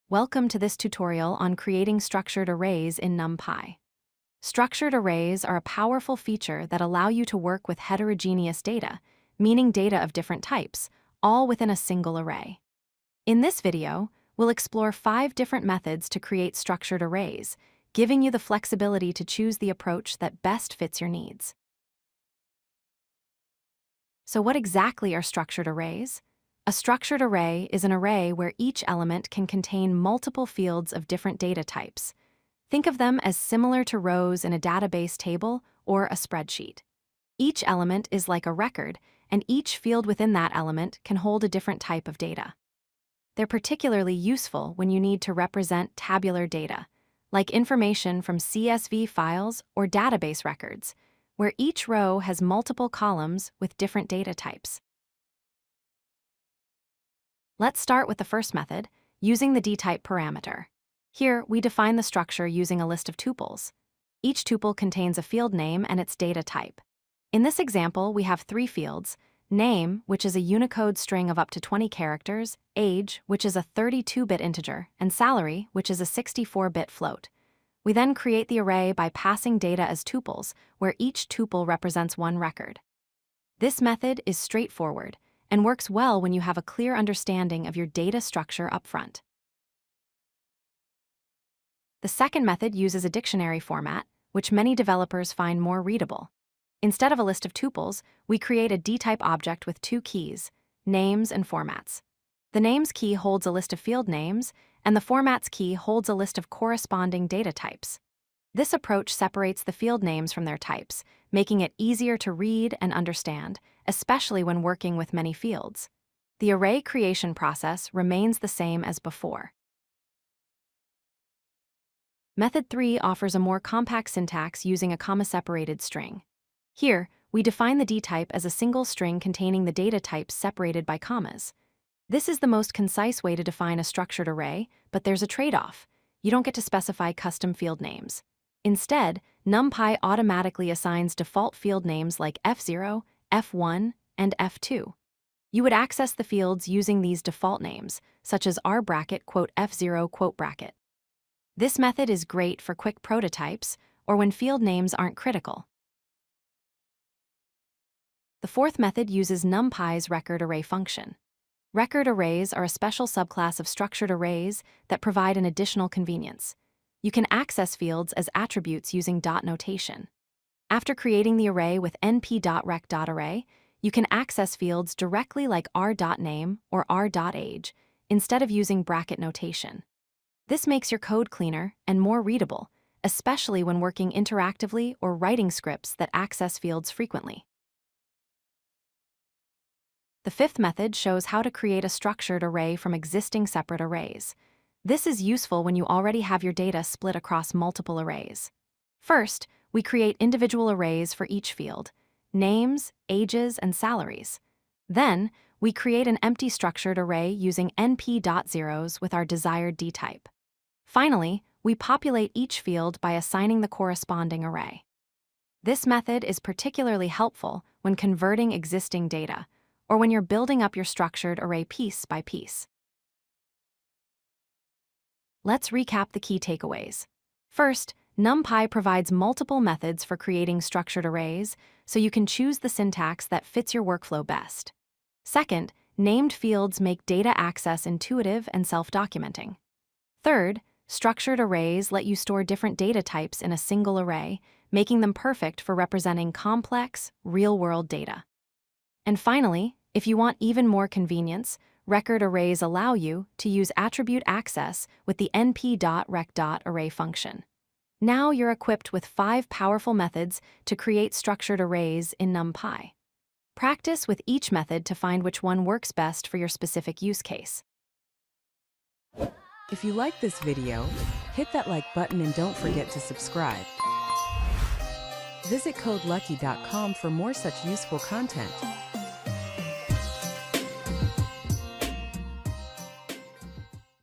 Welcome to this tutorial on creating structured arrays in NumPy. Structured arrays are a powerful feature that allow you to work with heterogeneous data, meaning data of different types, all within a single array. In this video, we'll explore 5 different methods to create structured arrays, giving you the flexibility to choose the approach that best fits your needs. So what exactly are structured arrays? A structured array is an array where each element can contain multiple fields of different data types. Think of them as similar to rows in a database table or a spreadsheet. Each element is like a record, and each field within that element can hold a different type of data. They're particularly useful when you need to represent tabular data, like information from CSV files or database records, where each row has multiple columns with different data types. Let's start with the first method, using the dtype parameter. Here, we define the structure using a list of tuples. Each tuple contains a field name and its data type. In this example, we have 3 fields: name, which is a Unicode string of up to 20 characters, age, which is a 32-bit integer, and salary, which is a 64-bit float. We then create the array by passing data as tuples, where each tuple represents one record. This method is straightforward and works well when you have a clear understanding of your data structure upfront. The second method uses a dictionary format, which many developers find more readable. Instead of a list of tuples, we create a dtype object with 2 keys, names and formats. The names key holds a list of field names, and the formats key holds a list of corresponding data types. This approach separates the field names from their types, making it easier to read and understand, especially when working with many fields. The array creation process remains the same as before. Method 3 offers a more compact syntax using a comma-separated string. Here, we define the dtype as a single string containing the data types separated by commas. This is the most concise way to define a structured array, but there's a trade-off. You don't get to specify custom field names. Instead, NumPy automatically assigns default field names like F0, F1, and F2. You would access the fields using these default names, such as r_F0. This method is great for quick prototypes or when field names aren't critical. The fourth method uses NumPy's record array function. Record arrays are a special subclass of structured arrays that provide an additional convenience. You can access fields as attributes using dot notation. After creating the array with np.rec.array, you can access fields directly like r.name or r.age, instead of using bracket notation. This makes your code cleaner and more readable, especially when working interactively or writing scripts that access fields frequently. The fifth method shows how to create a structured array from existing separate arrays. This is useful when you already have your data split across multiple arrays. First, we create individual arrays for each field: names, ages, and salaries. Then, we create an empty structured array using np.zeros with our desired dtype. Finally, we populate each field by assigning the corresponding array. This method is particularly helpful when converting existing data, or when you're building up your structured array piece by piece. Let's recap the key takeaways. First, NumPy provides multiple methods for creating structured arrays, so you can choose the syntax that fits your workflow best. Second, named fields make data access intuitive and self-documenting. Third, structured arrays let you store different data types in a single array, making them perfect for representing complex, real-world data. And finally, if you want even more convenience, record arrays allow you to use attribute access with the np.rec.array function. Now you're equipped with 5 powerful methods to create structured arrays in NumPy. Practice with each method to find which one works best for your specific use case. If you like this video, hit that like button and don't forget to subscribe. Visit codelucky.com for more such useful content.